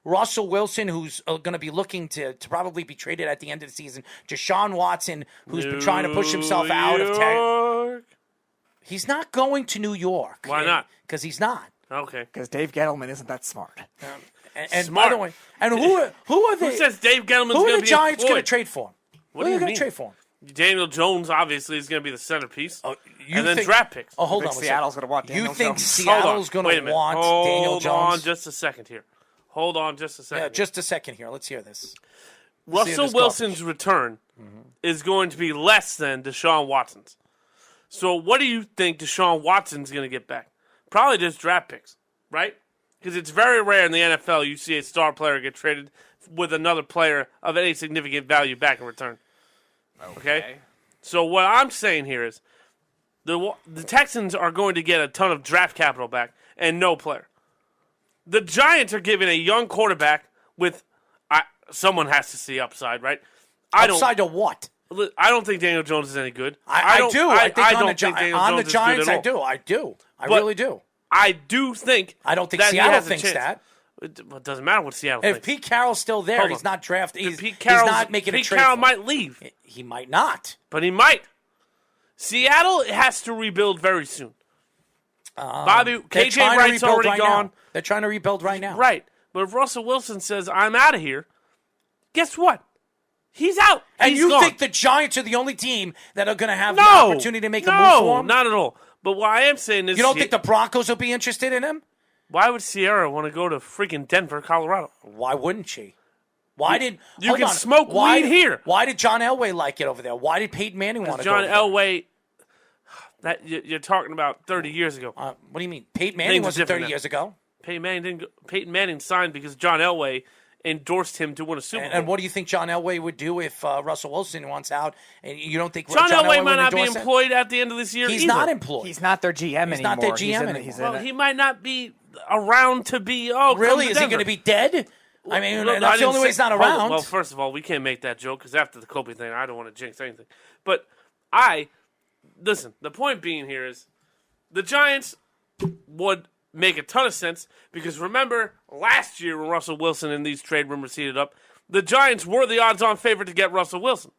Russell Wilson, who's going to be looking to probably be traded at the end of the season. Deshaun Watson, who's been trying to push himself out of tech. He's not going to New York. Why not? Because he's not. Okay. Because Dave Gettleman isn't that smart. And by the way, and who are they? Who says Dave Gettleman's Who going are to the be Giants going to employed? trade for him? What Who do are you they going mean? to trade for him? Daniel Jones obviously is going to be the centerpiece. You and then think, draft picks. Oh, hold I on. think Seattle's going to want Daniel You think Jones. Seattle's going to want Daniel Jones? Hold on just a second here. Hold on just a second. Yeah, just a second here. Let's hear this. Russell Wilson's return is going to be less than Deshaun Watson's. So what do you think Deshaun Watson's going to get back? Probably just draft picks, right? Because it's very rare in the NFL you see a star player get traded with another player of any significant value back in return. Okay? So what I'm saying here is the Texans are going to get a ton of draft capital back and no player. The Giants are giving a young quarterback with someone has to see upside, right? Upside to what? I don't think Daniel Jones is any good. I do. I think on the Giants, I do. I really do. I do think. I don't think that Seattle thinks that. It doesn't matter what Seattle If thinks. Pete Carroll's still there, he's not drafted. He's not making a trade. Pete Carroll might leave. He might not. But he might. Seattle has to rebuild very soon. Bobby, KJ Wright's already gone. They're trying to rebuild right now. Right. But if Russell Wilson says, I'm out of here, guess what? He's out. And you gone. think the Giants are the only team that are going to have the opportunity to make a move for him? No, not at all. But what I am saying is... You don't think the Broncos will be interested in him? Why would Sierra want to go to freaking Denver, Colorado? Why wouldn't she? Why did... You can smoke weed here. Why did John Elway like it over there? Why did Peyton Manning want to go John over there? Elway... That you're talking about 30 years ago. What do you mean? Peyton Manning wasn't 30 years ago. Peyton Manning signed because John Elway endorsed him to win a Super Bowl. And what do you think John Elway would do if Russell Wilson wants out? And you don't think John Elway might not be endorse employed at the end of this year? He's either. not employed. He's not their GM anymore. He's not their GM anymore. Well, he might not be around to be. Really? Is he going to be dead? I mean, that's the only way he's not around. Well, first of all, we can't make that joke because after the Kobe thing, I don't want to jinx anything. But listen. The point being here is the Giants would make a ton of sense because remember last year when Russell Wilson and these trade rumors heated up, the Giants were the odds-on favorite to get Russell Wilson.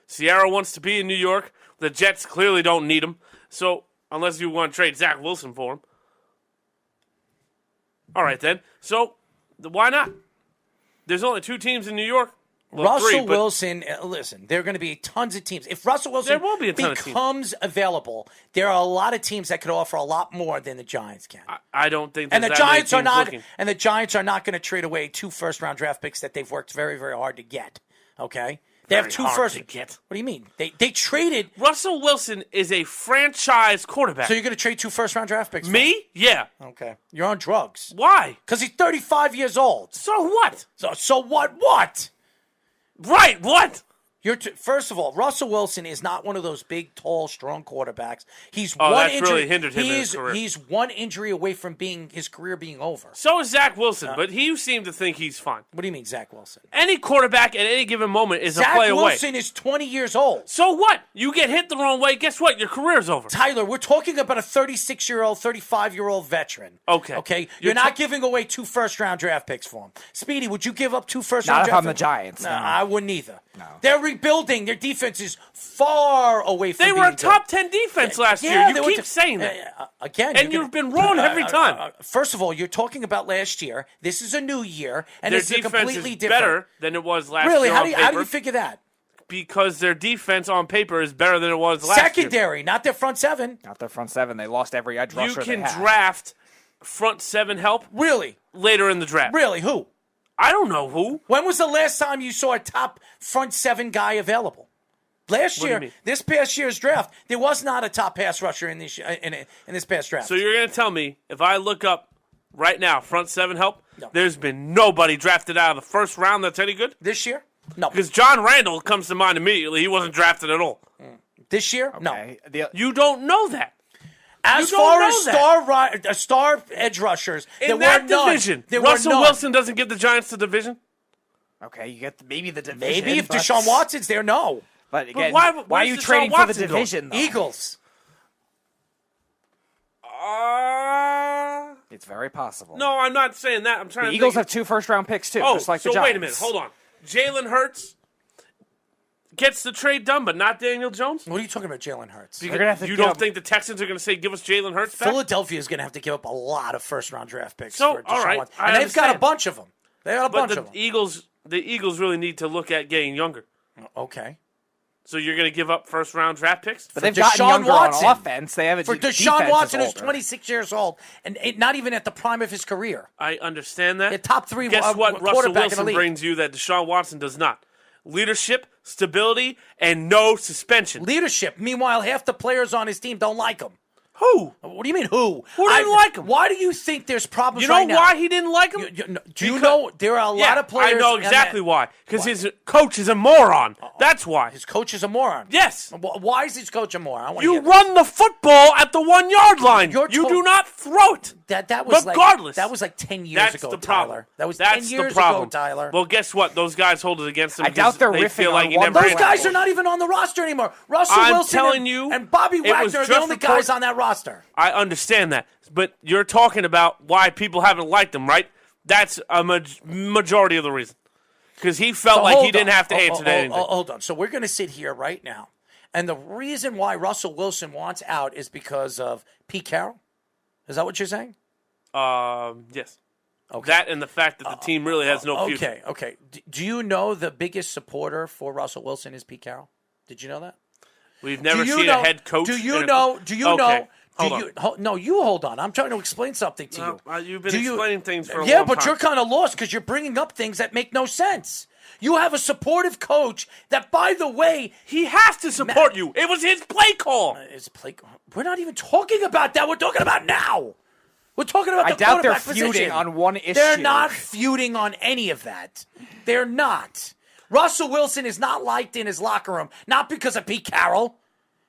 Sierra wants to be in New York. The Jets clearly don't need him. So unless you want to trade Zach Wilson for him. All right, then. So why not? There's only 2 teams in New York. Well, Russell Wilson, listen, there are going to be tons of teams. If Russell Wilson there will be a ton becomes available, there are a lot of teams that could offer a lot more than the Giants can. I don't think and the that Giants many are not looking. and the Giants are not going to trade away 2 first-round draft picks that they've worked very, very hard to get. Okay? They have 2 first to get. What do you mean? They traded Russell Wilson is a franchise quarterback. So you're going to trade 2 first-round draft picks? Me? Yeah. Okay. You're on drugs. Why? Because he's 35 years old. So what? So what? What? Right, what? First of all, Russell Wilson is not one of those big, tall, strong quarterbacks. He's that's really hindered him in his career. He's one injury away from his career being over. So is Zach Wilson, but you seem to think he's fine. What do you mean, Zach Wilson? Any quarterback at any given moment is a play away. Zach Wilson is 20 years old. So what? You get hit the wrong way, guess what? Your career's over. Tyler, we're talking about a 36-year-old, 35-year-old veteran. Okay. You're not giving away 2 first-round draft picks for him. Speedy, would you give up 2 first-round draft picks? Not if I'm the Giants. No, I wouldn't either. No. They're rebuilding. Their defense is far away from They were a top 10 defense last year. You keep saying that. Again. And you've been wrong every time. First of all, you're talking about last year. This is a new year. And their this is defense completely is different. better than it was last really? year Really? on How do you figure that? Because their defense on paper is better than it was last Secondary, not their front 7. Not their front 7. They lost every edge rusher You can they had. draft front 7 help Really? later in the draft. Really? Who? I don't know who. When was the last time you saw a top front 7 guy available? Last year, this past year's draft, there was not a top pass rusher in this past draft. So you're going to tell me, if I look up right now, front 7 help, there's been nobody drafted out of the first round that's any good? This year? No. Because John Randall comes to mind immediately. He wasn't drafted at all. This year? Okay. No. You don't know that. As far as star edge rushers, in that division, Russell Wilson doesn't give the Giants the division? Okay, you get maybe the division. Maybe if Deshaun Watson's there, no. But again, why are you trading for the division, though? Eagles. It's very possible. No, I'm not saying that. I'm trying The to Eagles think. have 2 first-round picks, too, Oh, just like so the Giants. wait a minute. Hold on. Jalen Hurts gets the trade done, but not Daniel Jones? What are you talking about, Jalen Hurts? They're gonna have to You give don't up- think the Texans are going to say, give us Jalen Hurts back? Philadelphia is going to have to give up a lot of first-round draft picks So, for Deshaun all right, Watson. I And they've got a understand. bunch of them. They got a But bunch the of them. Eagles really need to look at getting younger. Okay. So you're going to give up first-round draft picks? But they've Deshaun gotten younger Watson. on offense. They have For Deshaun Watson, who's 26 years old, and not even at the prime of his career. I understand that. The top 3 Guess what Russell quarterback in the Wilson league. brings you that Deshaun Watson does not? Leadership, stability, and no suspension. Leadership. Meanwhile, half the players on his team don't like him. Who? What do you mean, who? Who didn't like him? Why do you think there's problems You know right now? why he didn't like him? Do you know there are a lot of players? I know and exactly that- why. Because his coach is a moron. That's why. His coach is a moron. Yes. Why is his coach a moron? I wanna You hear run the football at the 1 yard line. You're You to- do not throw it. that was regardless. That was like 10 years That's ago, the problem. Tyler. That was That's 10 years the problem. ago, Tyler. Well, guess what? Those guys hold it against him. I doubt they're they riffing feel like on he one never Those brand. guys are not even on the roster anymore. Russell I'm Wilson telling you, and Bobby it was Wagner are the just only report- guys on that roster. I understand that, but you're talking about why people haven't liked him, right? That's a majority of the reason. Because he felt So like he hold didn't on. have to answer to anything. Hold on. So we're going to sit here right now. And the reason why Russell Wilson wants out is because of Pete Carroll? Is that what you're saying? Yes. Okay. That and the fact that the team really has no future. Okay. Do you know the biggest supporter for Russell Wilson is Pete Carroll? Did you know that? We've never Do you seen know- a head coach. Do you in a- know? Do you Okay, know? hold do on. you, no, you hold on. I'm trying to explain something to you. You've been Do you- explaining things for a Yeah, long but time. you're kind of lost because you're bringing up things that make no sense. You have a supportive coach that, by the way, He has to support you. It was his play call. we're not even talking about that. We're talking about now. We're talking about I the doubt they're quarterback feuding position. on one issue. They're not feuding on any of that. They're not. Russell Wilson is not liked in his locker room, not because of Pete Carroll,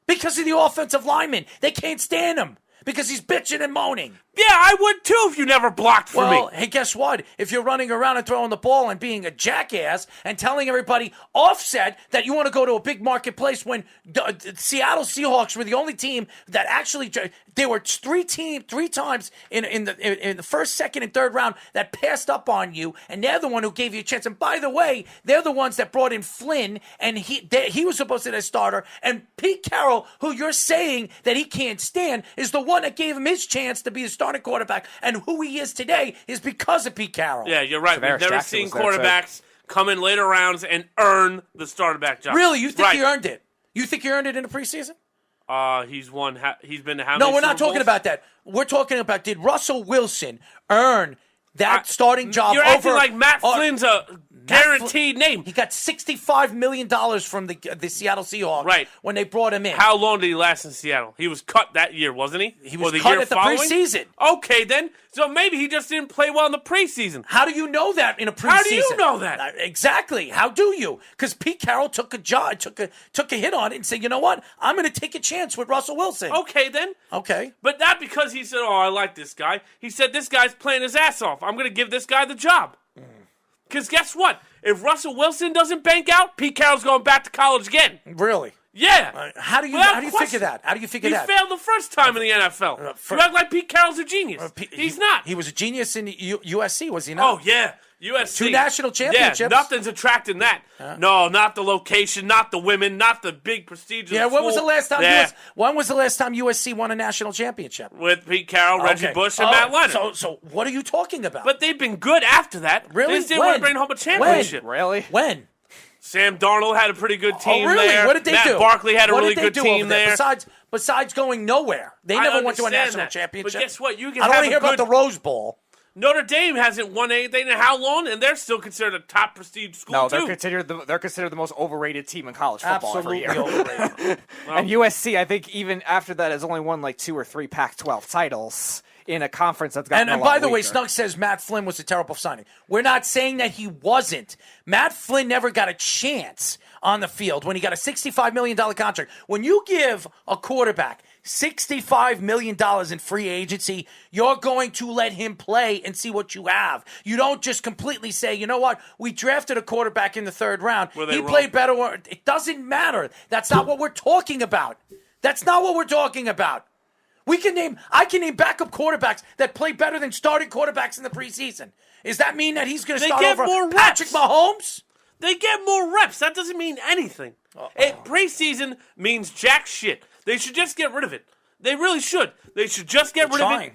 because of the offensive linemen. They can't stand him because he's bitching and moaning. Yeah, I would too if you never blocked for Well, me. hey, guess what? If you're running around and throwing the ball and being a jackass and telling everybody offset that you want to go to a big marketplace when the Seattle Seahawks were the only team that actually there were three times in the first, second, and third round that passed up on you, and they're the one who gave you a chance. And by the way, they're the ones that brought in Flynn, and he was supposed to be a starter. And Pete Carroll, who you're saying that he can't stand, is the one that gave him his chance to be the starting quarterback, and who he is today is because of Pete Carroll. Yeah, you're right. Tavares We've never Jackson seen was there, too. quarterbacks come in later rounds and earn the starter back job. Really, you think Right. he earned it? You think he earned it in the preseason? He's won. He's been to how No, many we're not Super talking Bowls? about that. We're talking about, did Russell Wilson earn that starting job? You're over, acting like Matt Flynn's a guaranteed Matt name. He got $65 million from the Seattle Seahawks Right. when they brought him in. How long did he last in Seattle? He was cut that year, wasn't he? He was or the cut year at the following? preseason. Okay, then. So maybe he just didn't play well in the preseason. How do you know that in a preseason? How do you know that? Exactly. How do you? Because Pete Carroll took a hit on it and said, you know what? I'm going to take a chance with Russell Wilson. Okay, then. Okay. But not because he said, oh, I like this guy. He said, this guy's playing his ass off. I'm going to give this guy the job. Because guess what? If Russell Wilson doesn't bank out, Pete Carroll's going back to college again. Really? Yeah. How do you Without figure question. that? How do you figure He that? failed the first time in the NFL. You act like Pete Carroll's a genius. He's not. He was a genius in USC, was he not? Oh, yeah. USC. 2 national championships. Yeah, nothing's attracting that. No, not the location, not the women, not the big prestigious Yeah, when was the school. last time? Yeah. When was the last time USC won a national championship? With Pete Carroll, Reggie Okay. Bush, and Matt Leonard. So what are you talking about? But they've been good after that. Really? They just didn't When? want to bring home a championship. Really? when? Sam Darnold had a pretty good team Oh, really? there. What did they Matt do? Barkley had a What really did they good do team over there? there. Besides going nowhere, they I never went to a understand national that. championship. But guess what? You can I don't have want to a hear about good- the Rose Bowl. Notre Dame hasn't won anything in how long, and they're still considered a top prestige school No, too. they're considered the most overrated team in college football Absolutely every year. overrated. And USC, I think, even after that, has only won like 2 or 3 Pac-12 titles in a conference that's gotten And a lot by the way, weaker. Snug says Matt Flynn was a terrible signing. We're not saying that he wasn't. Matt Flynn never got a chance on the field when he got a $65 million contract. When you give a quarterback $65 million in free agency, you're going to let him play and see what you have. You don't just completely say, you know what, we drafted a quarterback in the 3rd round. Were they He wrong? played better. It doesn't matter. That's not what we're talking about. That's not what we're talking about. I can name backup quarterbacks that play better than starting quarterbacks in the preseason. Does that mean that he's going to start over more Patrick reps. Mahomes? They get more reps. That doesn't mean anything. Preseason means jack shit. They should just get rid of it. They really should. They should just get rid of it.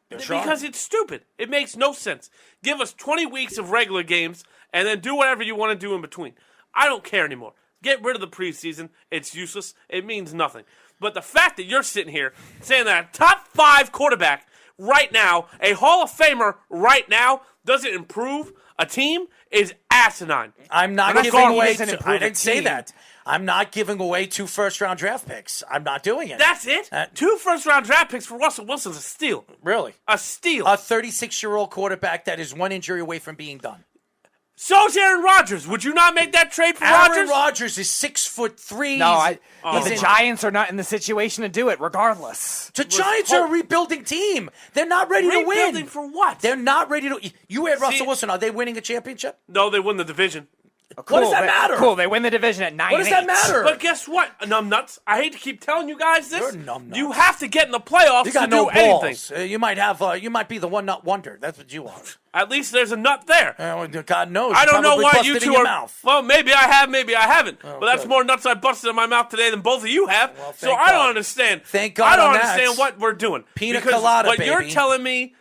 Because it's stupid. It makes no sense. Give us 20 weeks of regular games and then do whatever you want to do in between. I don't care anymore. Get rid of the preseason. It's useless. It means nothing. But the fact that you're sitting here saying that a top 5 quarterback right now, a Hall of Famer right now, doesn't improve a team is asinine. I'm not giving away. I didn't say that. I'm not giving away 2 first-round draft picks. I'm not doing it. That's it? 2 first-round draft picks for Russell Wilson's a steal. Really? A steal. A 36-year-old quarterback that is 1 injury away from being done. So's Aaron Rodgers. Would you not make that trade for Rodgers? Aaron Rodgers is 6'3". No, the Giants are not in the situation to do it, regardless. The Giants are a rebuilding team. They're not ready to win. Rebuilding for what? They're not ready to. You had Russell Wilson. Are they winning a championship? No, they win the division. Cool, what does that matter? Cool, they win the division at 9-8. What does that matter? But guess what, numbnuts? I hate to keep telling you guys this. You're numbnuts. You have to get in the playoffs You got to no do anything. balls. You might have. You might be the one nut wonder. That's what you are. At least there's a nut there. God knows. I don't know why you two are. Mouth. Well, maybe I have, maybe I haven't. But that's more nuts I busted in my mouth today than both of you have. Well, so I don't understand. Thank God. I don't on understand that. what we're doing. Pina because colada, what baby. you're telling me.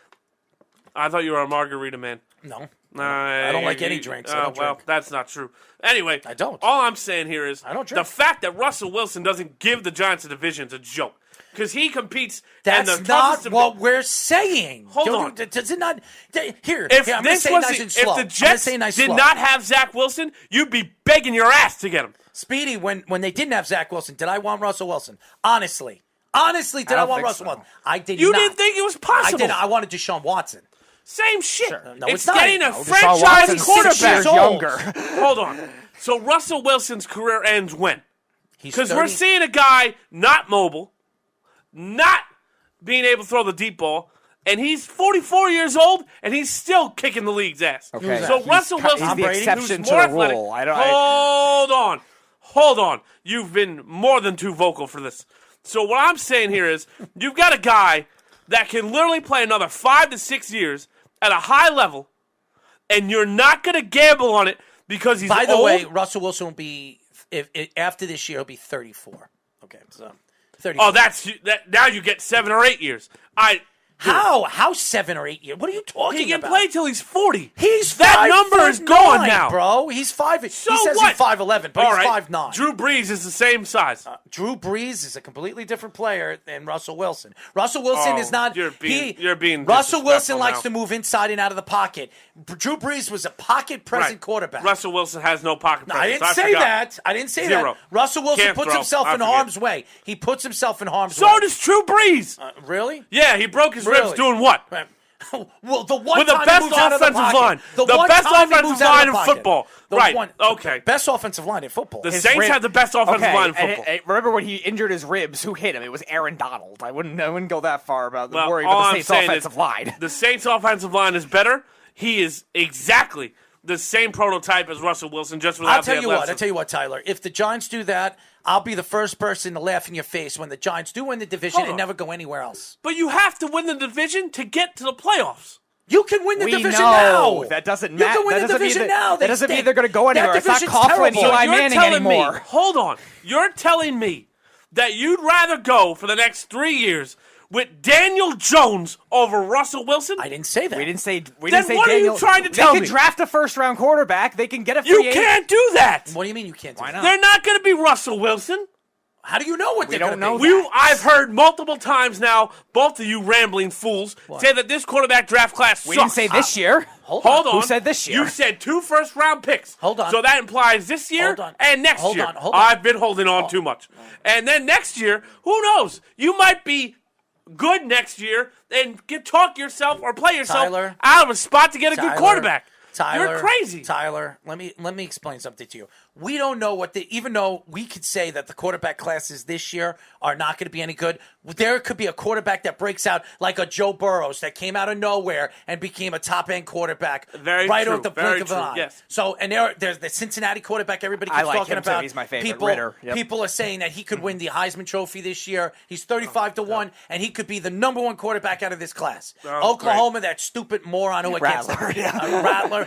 I thought you were a margarita man. No. I don't like any drinks. I don't drink. That's not true. Anyway, I don't. All I'm saying here is I don't drink. The fact that Russell Wilson doesn't give the Giants a division is a joke. Because he competes. That's and the not what we're saying. Hold on. Does it not? Here, If I'm this say was nice and slow. if the Jets did not have Zach Wilson, you'd be begging your ass to get him. Speedy, when they didn't have Zach Wilson, did I want Russell Wilson? Honestly, did I want Russell Wilson? I did You not. didn't think it was possible. I wanted Deshaun Watson. Same shit. Sure. No, it's not. getting a No, franchise quarterback. Younger. Hold on. So Russell Wilson's career ends when? Because we're seeing a guy not mobile, not being able to throw the deep ball, and he's 44 years old, and he's still kicking the league's ass. Okay. So Russell Wilson, he's the exception who's to more the athletic. rule. Hold on. You've been more than too vocal for this. So what I'm saying here is, you've got a guy that can literally play another 5 to 6 years at a high level, and you're not going to gamble on it because he's old. By the way, Russell Wilson will be after this year. He'll be 34. Okay, so 34. Oh, now you get 7 or 8 years. How 7 or 8 years? What are you talking He can about? play till he's 40. He's that number is gone now, bro. He's 5. So he says what? he's 5'11", but All he's right. 5'9". Drew Brees is the same size. Drew Brees is a completely different player than Russell Wilson. Russell Wilson is not. You're being Russell Wilson disrespectful likes now. to move inside and out of the pocket. Drew Brees was a pocket present quarterback. Russell Wilson has no pocket No, presence. I didn't say that. I didn't say Zero. that. Russell Wilson Can't puts throw. himself I in forget. harm's way. He puts himself in harm's way. So does Drew Brees. Really? Yeah, he broke his ribs Really? doing what? Well, the one With the time best he moves out of the offensive pocket. line. The one best time he offensive moves out of line the in pocket. football. The Right. one- Okay. Best offensive line in football. The Saints have the best offensive line in football. And remember when he injured his ribs? Who hit him? It was Aaron Donald. I wouldn't go that far about Well, worrying all about I'm the Saints saying offensive is line. The Saints offensive line is better. He is exactly the same prototype as Russell Wilson, just without I'll tell you what. athleticism. I'll tell you what, Tyler. If the Giants do that, I'll be the first person to laugh in your face when the Giants do win the division Hold and on. never go anywhere else. But you have to win the division to get to the playoffs. You can win the We division know. now. That doesn't You matter. can win That the doesn't division mean now. that doesn't mean they're going to go That anywhere. It's not division's Coughlin, terrible. Eli You're Manning telling anymore. me, hold on. You're telling me that you'd rather go for the next 3 years with Daniel Jones over Russell Wilson? I didn't say that. We didn't say. Then say what are you Daniel. trying to tell They me? can draft a first-round quarterback. They can get a free You agent. can't do that. What do you mean you can't do Why that? not? They're not going to be Russell Wilson. How do you know what they're don't going to know be? that. I've heard multiple times now, both of you rambling fools, say that this quarterback draft class We sucks. didn't say this year. Hold Hold on. Who said this year? You said 2 first-round picks. Hold on. So that implies this year Hold on. and next Hold year. on. Hold on. I've been holding on too much. And then next year, who knows? You might be good next year and talk yourself or play yourself Tyler. out of a spot to get a good Tyler. quarterback. Tyler, You're crazy. Tyler, let me explain something to you. We don't know even though we could say that the quarterback classes this year are not going to be any good, there could be a quarterback that breaks out like a Joe Burrows that came out of nowhere and became a top-end quarterback right true, off the blink of an eye. Yes. So, and there's the Cincinnati quarterback everybody keeps I like talking him too. about. He's my favorite, People, Ritter. Yep. people are saying that he could win the Heisman Trophy this year. He's 35-1, and he could be the number one quarterback out of this class. Oklahoma, that stupid moron who Rattler, Rattler,